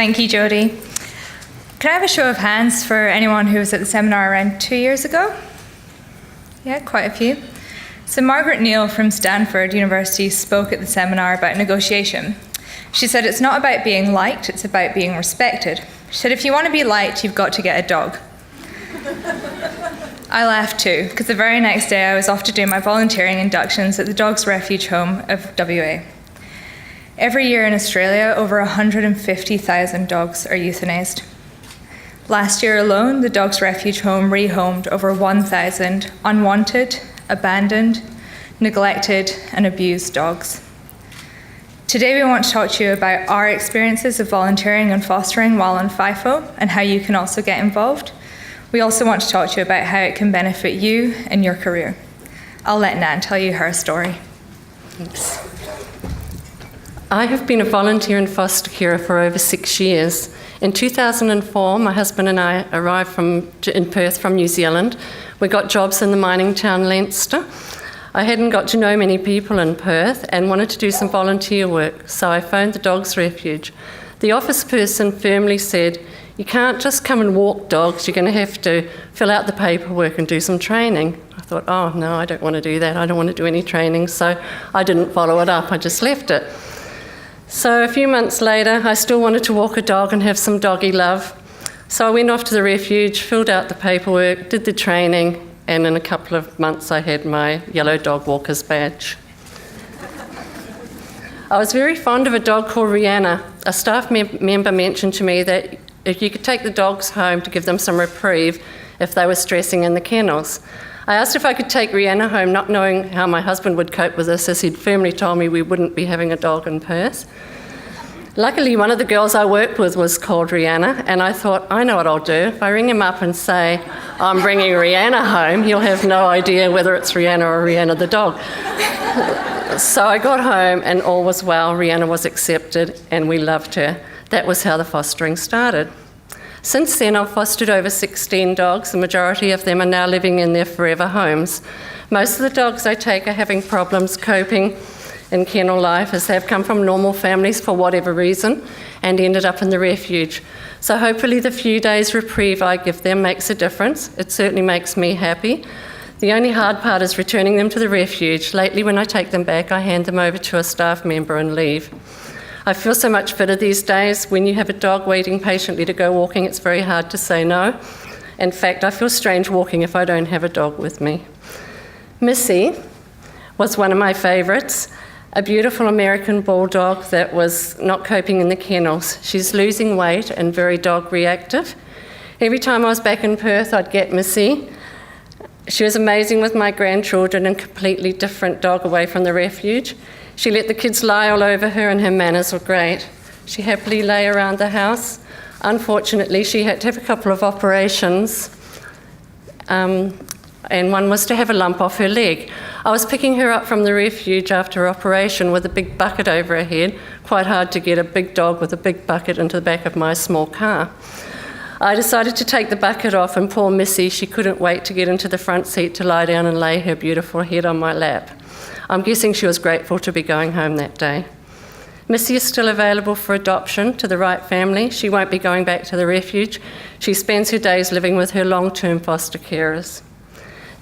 Thank you, Jodie. Can I have a show of hands for anyone who was at the seminar around 2 years ago? Yeah, quite a few. So Margaret Neal from Stanford University spoke at the seminar about negotiation. She said it's not about being liked, it's about being respected. She said if you want to be liked, you've got to get a dog. I laughed too, because the very next day I was off to do my volunteering inductions at the Dogs Refuge Home of WA. Every year in Australia, over 150,000 dogs are euthanized. Last year alone, the Dogs Refuge Home rehomed over 1,000 unwanted, abandoned, neglected, and abused dogs. Today we want to talk to you about our experiences of volunteering and fostering while on FIFO and how you can also get involved. We also want to talk to you about how it can benefit you and your career. I'll let Nan tell you her story. Thanks. I have been a volunteer in foster care for over 6 years. In 2004, my husband and I arrived in Perth from New Zealand. We got jobs in the mining town Leinster. I hadn't got to know many people in Perth and wanted to do some volunteer work, so I phoned the Dogs Refuge. The office person firmly said, "You can't just come and walk dogs, you're going to have to fill out the paperwork and do some training." I thought, oh no, I don't want to do that, I don't want to do any training, so I didn't follow it up, I just left it. So a few months later, I still wanted to walk a dog and have some doggy love. So I went off to the refuge, filled out the paperwork, did the training, and in a couple of months I had my yellow dog walker's badge. I was very fond of a dog called Rihanna. A staff member mentioned to me that if you could take the dogs home to give them some reprieve if they were stressing in the kennels. I asked if I could take Rihanna home, not knowing how my husband would cope with this, as he'd firmly told me we wouldn't be having a dog in Perth. Luckily, one of the girls I worked with was called Rihanna, and I thought, I know what I'll do. If I ring him up and say, I'm bringing Rihanna home, he'll have no idea whether it's Rihanna or Rihanna the dog. So I got home and all was well. Rihanna was accepted and we loved her. That was how the fostering started. Since then, I've fostered over 16 dogs. The majority of them are now living in their forever homes. Most of the dogs I take are having problems coping in kennel life, as they've come from normal families for whatever reason and ended up in the refuge. So hopefully the few days reprieve I give them makes a difference. It certainly makes me happy. The only hard part is returning them to the refuge. Lately, when I take them back, I hand them over to a staff member and leave. I feel so much fitter these days. When you have a dog waiting patiently to go walking, it's very hard to say no. In fact, I feel strange walking if I don't have a dog with me. Missy was one of my favourites, a beautiful American bulldog that was not coping in the kennels. She's losing weight and very dog reactive. Every time I was back in Perth, I'd get Missy. She was amazing with my grandchildren and completely different dog away from the refuge. She let the kids lie all over her and her manners were great. She happily lay around the house. Unfortunately, she had to have a couple of operations, and one was to have a lump off her leg. I was picking her up from the refuge after her operation with a big bucket over her head. Quite hard to get a big dog with a big bucket into the back of my small car. I decided to take the bucket off, and poor Missy, she couldn't wait to get into the front seat to lie down and lay her beautiful head on my lap. I'm guessing she was grateful to be going home that day. Missy is still available for adoption to the right family. She won't be going back to the refuge. She spends her days living with her long-term foster carers.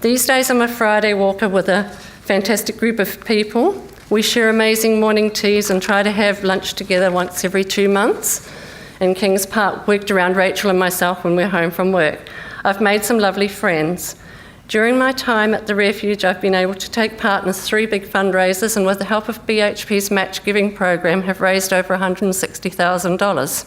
These days I'm a Friday walker with a fantastic group of people. We share amazing morning teas and try to have lunch together once every 2 months. In Kings Park, worked around Rachel and myself when we're home from work. I've made some lovely friends. During my time at the refuge, I've been able to take part in 3 big fundraisers, and with the help of BHP's match giving program, have raised over $160,000.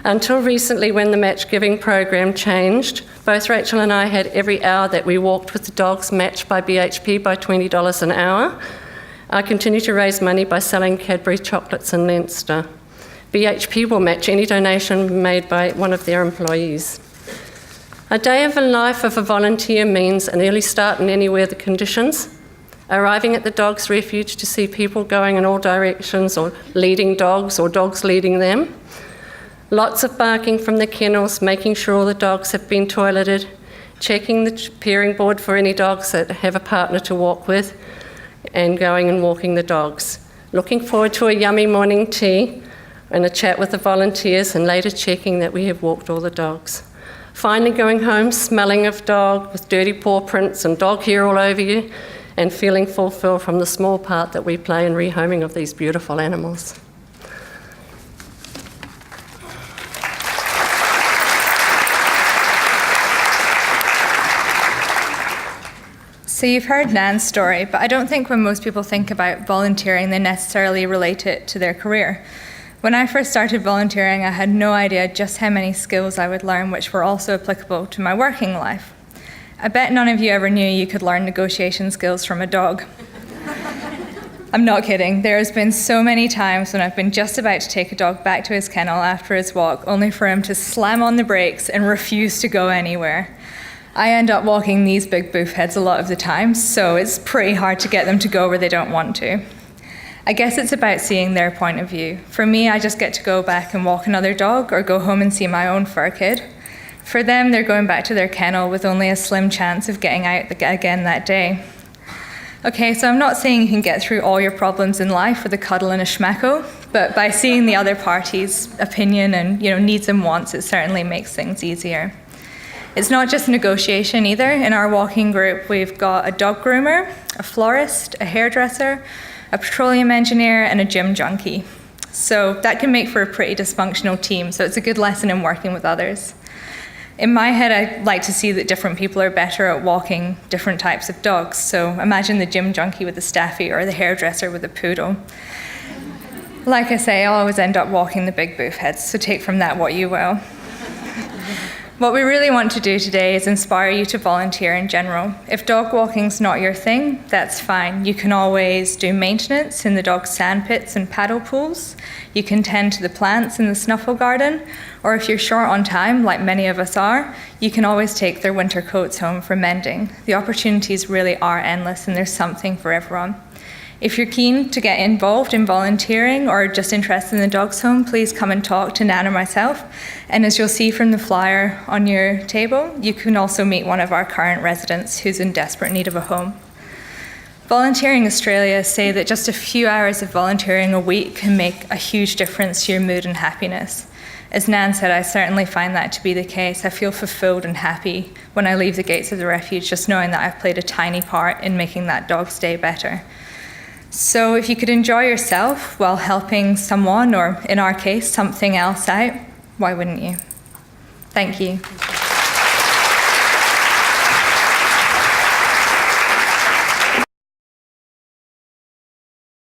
Until recently, when the match giving program changed, both Rachel and I had every hour that we walked with the dogs matched by BHP by $20 an hour. I continue to raise money by selling Cadbury chocolates in Leinster. BHP will match any donation made by one of their employees. A day of the life of a volunteer means an early start in anywhere the conditions, arriving at the Dogs Refuge to see people going in all directions or leading dogs or dogs leading them, lots of barking from the kennels, making sure all the dogs have been toileted, checking the pairing board for any dogs that have a partner to walk with, and going and walking the dogs. Looking forward to a yummy morning tea. and a chat with the volunteers, and later checking that we have walked all the dogs. Finally going home, smelling of dog with dirty paw prints and dog hair all over you, and feeling fulfilled from the small part that we play in rehoming of these beautiful animals. So you've heard Nan's story, but I don't think when most people think about volunteering, they necessarily relate it to their career. When I first started volunteering, I had no idea just how many skills I would learn which were also applicable to my working life. I bet none of you ever knew you could learn negotiation skills from a dog. I'm not kidding. There has been so many times when I've been just about to take a dog back to his kennel after his walk, only for him to slam on the brakes and refuse to go anywhere. I end up walking these big boof heads a lot of the time, so it's pretty hard to get them to go where they don't want to. I guess it's about seeing their point of view. For me, I just get to go back and walk another dog or go home and see my own fur kid. For them, they're going back to their kennel with only a slim chance of getting out again that day. Okay, so I'm not saying you can get through all your problems in life with a cuddle and a schmacko, but by seeing the other party's opinion and needs and wants, it certainly makes things easier. It's not just negotiation either. In our walking group, we've got a dog groomer, a florist, a hairdresser, a petroleum engineer, and a gym junkie. So that can make for a pretty dysfunctional team, so it's a good lesson in working with others. In my head, I like to see that different people are better at walking different types of dogs. So imagine the gym junkie with a staffy or the hairdresser with a poodle. Like I say, I'll always end up walking the big boof heads, so take from that what you will. What we really want to do today is inspire you to volunteer in general. If dog walking's not your thing, that's fine. You can always do maintenance in the dog's sand pits and paddle pools. You can tend to the plants in the snuffle garden. Or if you're short on time, like many of us are, you can always take their winter coats home for mending. The opportunities really are endless, and there's something for everyone. If you're keen to get involved in volunteering or just interested in the dog's home, please come and talk to Nan or myself. And as you'll see from the flyer on your table, you can also meet one of our current residents who's in desperate need of a home. Volunteering Australia say that just a few hours of volunteering a week can make a huge difference to your mood and happiness. As Nan said, I certainly find that to be the case. I feel fulfilled and happy when I leave the gates of the refuge, just knowing that I've played a tiny part in making that dog's day better. So if you could enjoy yourself while helping someone, or in our case, something else out, why wouldn't you? Thank you.